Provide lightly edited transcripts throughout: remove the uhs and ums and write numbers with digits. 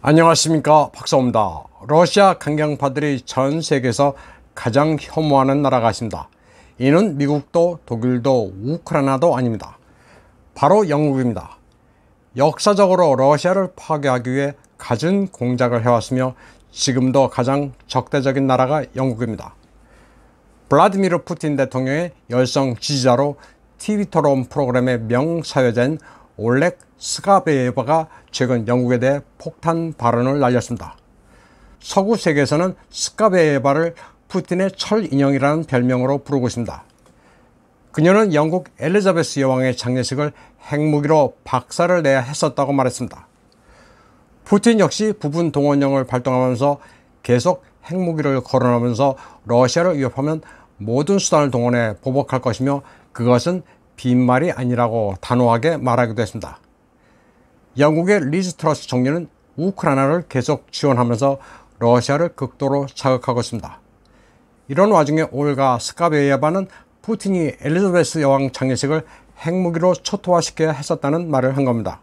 안녕하십니까, 박사입니다. 러시아 강경파들이 전 세계에서 가장 혐오하는 나라가 있습니다. 이는 미국도 독일도 우크라이나도 아닙니다. 바로 영국입니다. 역사적으로 러시아를 파괴하기 위해 갖은 공작을 해왔으며 지금도 가장 적대적인 나라가 영국입니다. 블라디미르 푸틴 대통령의 열성 지지자로 TV 토론 프로그램의 명사회자인 올렉 스카베예바가 최근 영국에 대해 폭탄 발언을 날렸습니다. 서구 세계에서는 스카베예바를 푸틴의 철 인형이라는 별명으로 부르고 있습니다. 그녀는 영국 엘리자베스 여왕의 장례식을 핵무기로 박살을 내야 했었다고 말했습니다. 푸틴 역시 부분 동원령을 발동하면서 계속 핵무기를 거론하면서 러시아를 위협하면 모든 수단을 동원해 보복할 것이며 그것은 빈말이 아니라고 단호하게 말하기도 했습니다. 영국의 리즈 트러스 총리는 우크라이나를 계속 지원하면서 러시아를 극도로 자극하고 있습니다. 이런 와중에 올가 스카베예바는 푸틴이 엘리자베스 여왕 장례식을 핵무기로 초토화시켜야 했었다는 말을 한 겁니다.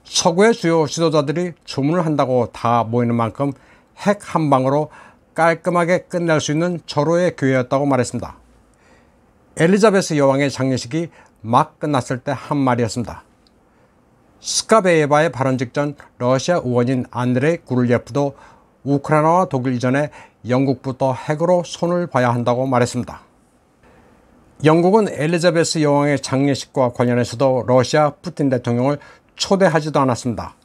서구의 주요 지도자들이 주문을 한다고 다 모이는 만큼 핵 한 방으로 깔끔하게 끝낼 수 있는 절호의 기회였다고 말했습니다. 엘리자베스 여왕의 장례식이 막 끝났을 때 한 말이었습니다. 스카베예바의 발언 직전 러시아 의원인 안드레이 구를예프도 우크라이나와 독일 이전에 영국부터 핵으로 손을 봐야 한다고 말했습니다. 영국은 엘리자베스 여왕의 장례식과 관련해서도 러시아 푸틴 대통령을 초대하지도 않았습니다.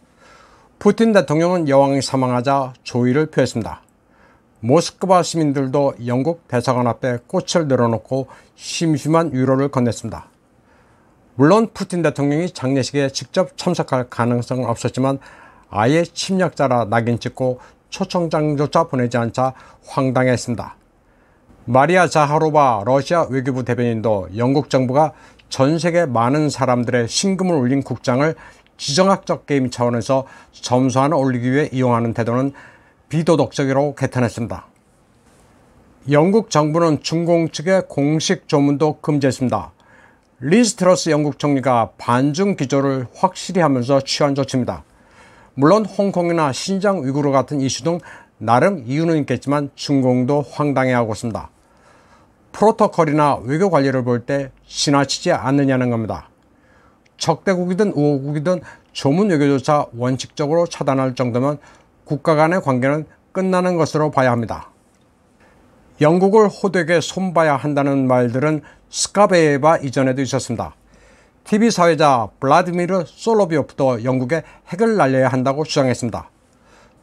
푸틴 대통령은 여왕이 사망하자 조의를 표했습니다. 모스크바 시민들도 영국 대사관 앞에 꽃을 내려놓고 심심한 위로를 건넸습니다. 물론 푸틴 대통령이 장례식에 직접 참석할 가능성은 없었지만 아예 침략자라 낙인 찍고 초청장조차 보내지 않자 황당했습니다. 마리아 자하로바 러시아 외교부 대변인도 영국 정부가 전 세계 많은 사람들의 신금을 울린 국장을 지정학적 게임 차원에서 점수 하나 올리기 위해 이용하는 태도는 비도덕적이라고 개탄했습니다. 영국 정부는 중공 측의 공식 조문도 금지했습니다. 리즈 트러스 영국 총리가 반중 기조를 확실히 하면서 취한 조치입니다. 물론 홍콩이나 신장 위구르 같은 이슈 등 나름 이유는 있겠지만 중공도 황당해하고 있습니다. 프로토콜이나 외교 관리를 볼 때 지나치지 않느냐는 겁니다. 적대국이든 우호국이든 조문 외교조차 원칙적으로 차단할 정도면 국가 간의 관계는 끝나는 것으로 봐야 합니다. 영국을 호되게 손봐야 한다는 말들은 스카베예바 이전에도 있었습니다. TV 사회자 블라디미르 솔로비오프도 영국에 핵을 날려야 한다고 주장했습니다.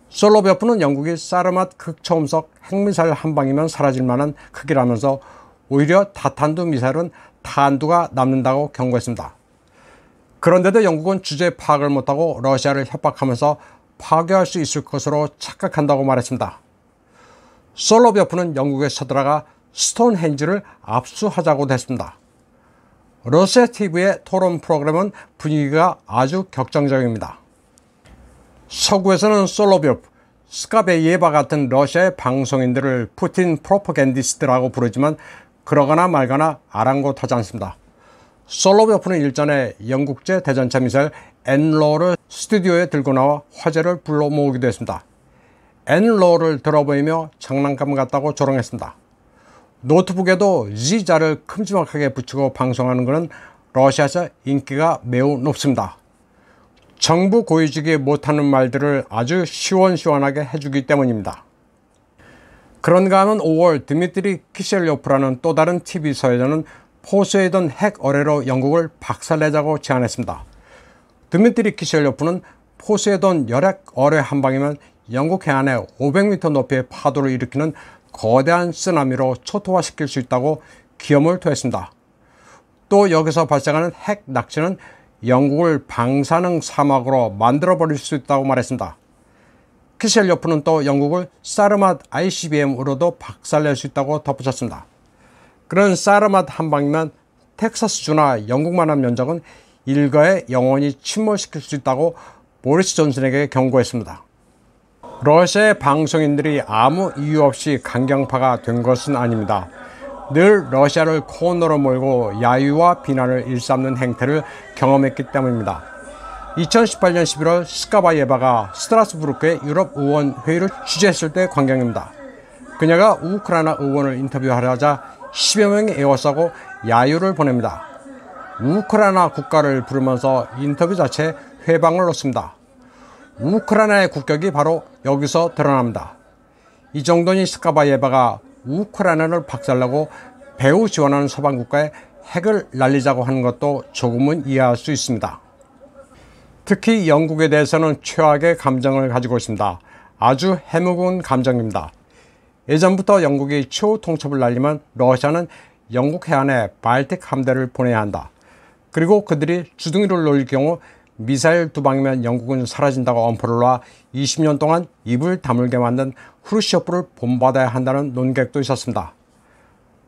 솔로비오프는 영국이 사르맛 극초음속 핵미사일 한 방이면 사라질 만한 크기라면서 오히려 다탄두 미사일은 탄두가 남는다고 경고했습니다. 그런데도 영국은 주제 파악을 못하고 러시아를 협박하면서 파괴할 수 있을 것으로 착각한다고 말했습니다. 솔로비오프는 영국에 쳐들어가 스톤헨지를 압수하자고도 했습니다. 러시아 TV의 토론 프로그램은 분위기가 아주 격정적입니다. 서구에서는 솔로비오프, 스카베예바 같은 러시아의 방송인들을 푸틴 프로파간디스트라고 부르지만 그러거나 말거나 아랑곳하지 않습니다. 솔로비오프는 일전에 영국제 대전차 미사일 엔로를 스튜디오에 들고 나와 화제를 불러 모으기도 했습니다. 엔로를 들어보이며 장난감 같다고 조롱했습니다. 노트북에도 Z자를 큼지막하게 붙이고 방송하는 것은 러시아에서 인기가 매우 높습니다. 정부 고위직이 못하는 말들을 아주 시원시원하게 해주기 때문입니다. 그런가 하면 5월 드미트리 키셀요프라는 또 다른 TV 사회자는 포세이돈 핵 어뢰로 영국을 박살내자고 제안했습니다. 드미트리 키셀요프는 포세이돈 열핵 어뢰 한 방이면 영국 해안에 500m 높이의 파도를 일으키는 거대한 쓰나미로 초토화시킬 수 있다고 기염을 토했습니다. 또 여기서 발생하는 핵 낚시는 영국을 방사능 사막으로 만들어버릴 수 있다고 말했습니다. 키셀요프는 또 영국을 사르맛 ICBM으로도 박살낼 수 있다고 덧붙였습니다. 그런 사르맛 한 방이면 텍사스주나 영국만한 면적은 일가에 영원히 침몰시킬 수 있다고 보리스 존슨에게 경고했습니다. 러시아의 방송인들이 아무 이유 없이 강경파가 된 것은 아닙니다. 늘 러시아를 코너로 몰고 야유와 비난을 일삼는 행태를 경험했기 때문입니다. 2018년 11월 스카바예바가 스트라스부르크의 유럽 의원 회의를 취재했을 때 광경입니다. 그녀가 우크라이나 의원을 인터뷰하려자 10여 명이 에워싸고 야유를 보냅니다. 우크라이나 국가를 부르면서 인터뷰 자체에 회방을 놓습니다. 우크라이나의 국격이 바로 여기서 드러납니다. 이 정도니 스카바예바가 우크라이나를 박살내고 배후 지원하는 서방 국가에 핵을 날리자고 하는 것도 조금은 이해할 수 있습니다. 특히 영국에 대해서는 최악의 감정을 가지고 있습니다. 아주 해묵은 감정입니다. 예전부터 영국이 최후 통첩을 날리면 러시아는 영국 해안에 발틱 함대를 보내야 한다. 그리고 그들이 주둥이를 놀릴 경우 미사일 2방이면 영국은 사라진다고 엄포를 놔 20년 동안 입을 다물게 만든 후르시오프를 본받아야 한다는 논객도 있었습니다.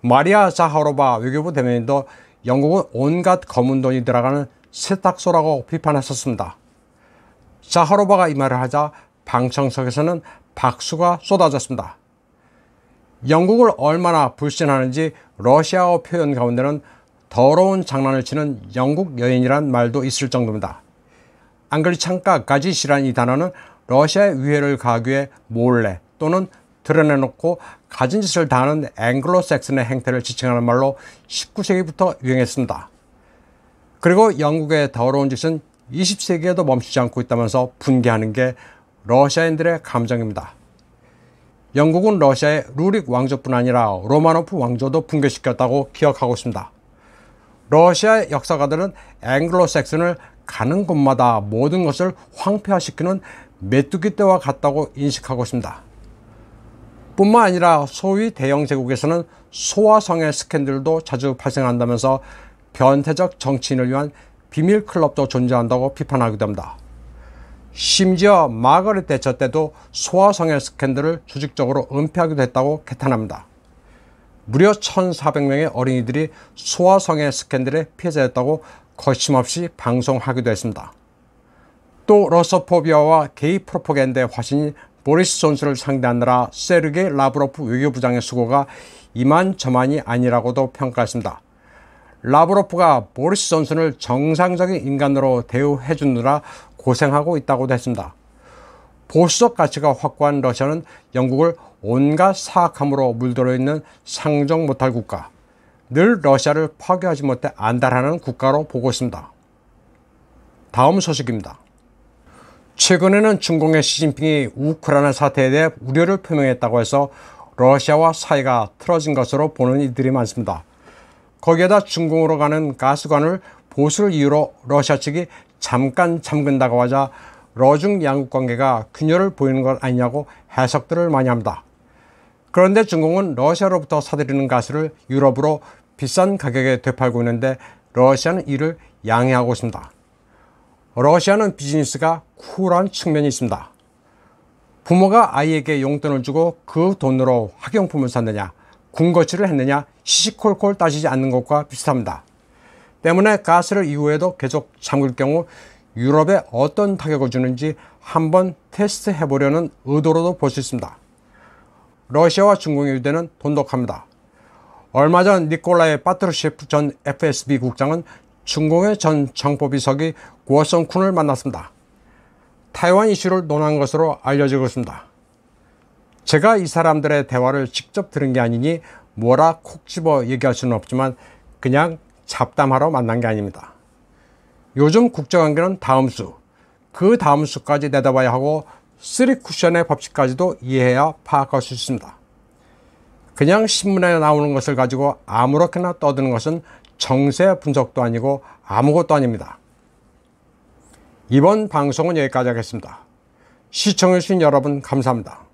마리아 자하로바 외교부 대변인도 영국은 온갖 검은 돈이 들어가는 세탁소라고 비판했었습니다. 자하로바가 이 말을 하자 방청석에서는 박수가 쏟아졌습니다. 영국을 얼마나 불신하는지 러시아어 표현 가운데는 더러운 장난을 치는 영국 여인이란 말도 있을 정도입니다. 앙글리창가 가짓이란 이 단어는 러시아의 위해를 가하기 위해 몰래 또는 드러내놓고 가진 짓을 다하는 앵글로색슨의 행태를 지칭하는 말로 19세기부터 유행했습니다. 그리고 영국의 더러운 짓은 20세기에도 멈추지 않고 있다면서 분개하는 게 러시아인들의 감정입니다. 영국은 러시아의 루릭 왕조뿐 아니라 로마노프 왕조도 붕괴시켰다고 기억하고 있습니다. 러시아의 역사가들은 앵글로색슨을 가는 곳마다 모든 것을 황폐화시키는 메뚜기 떼와 같다고 인식하고 있습니다. 뿐만 아니라 소위 대영 제국에서는 소아성의 스캔들도 자주 발생한다면서 변태적 정치인을 위한 비밀 클럽도 존재한다고 비판하기도 합니다. 심지어 마거릿 대처 때도 소아성의 스캔들을 조직적으로 은폐하기도 했다고 개탄합니다. 무려 1,400명의 어린이들이 소아성의 스캔들의 피해자였다고 거침없이 방송하기도 했습니다. 또 러서포비아와 게이 프로파간다의 화신인 보리스 존슨을 상대하느라 세르게이 라브로프 외교부장의 수고가 이만저만이 아니라고도 평가했습니다. 라브로프가 보리스 존슨을 정상적인 인간으로 대우해 주느라 고생하고 있다고도 했습니다. 보수적 가치가 확고한 러시아는 영국을 온갖 사악함으로 물들어 있는 상정 못할 국가, 늘 러시아를 파괴하지 못해 안달하는 국가로 보고 있습니다. 다음 소식입니다. 최근에는 중공의 시진핑이 우크라이나 사태에 대해 우려를 표명했다고 해서 러시아와 사이가 틀어진 것으로 보는 이들이 많습니다. 거기에다 중공으로 가는 가스관을 보수를 이유로 러시아 측이 잠깐 잠근다고 하자 러중 양국 관계가 균열을 보이는 것 아니냐고 해석들을 많이 합니다. 그런데 중공은 러시아로부터 사들이는 가스를 유럽으로 비싼 가격에 되팔고 있는데 러시아는 이를 양해하고 있습니다. 러시아는 비즈니스가 쿨한 측면이 있습니다. 부모가 아이에게 용돈을 주고 그 돈으로 학용품을 샀느냐, 군것질을 했느냐 시시콜콜 따지지 않는 것과 비슷합니다. 때문에 가스를 이후에도 계속 잠글 경우 유럽에 어떤 타격을 주는지 한번 테스트해 보려는 의도로도 볼 수 있습니다. 러시아와 중공의 유대는 돈독합니다. 얼마 전 니콜라이 파트루셰프 전 FSB 국장은 중공의 전 정보비서기 고어성쿤을 만났습니다. 타이완 이슈를 논한 것으로 알려지고 있습니다. 제가 이 사람들의 대화를 직접 들은 게 아니니 뭐라 콕 집어 얘기할 수는 없지만 그냥 잡담하러 만난 게 아닙니다. 요즘 국제관계는 다음 수, 그 다음 수까지 내다봐야 하고 3쿠션의 법칙까지도 이해해야 파악할 수 있습니다. 그냥 신문에 나오는 것을 가지고 아무렇게나 떠드는 것은 정세 분석도 아니고 아무것도 아닙니다. 이번 방송은 여기까지 하겠습니다. 시청해주신 여러분 감사합니다.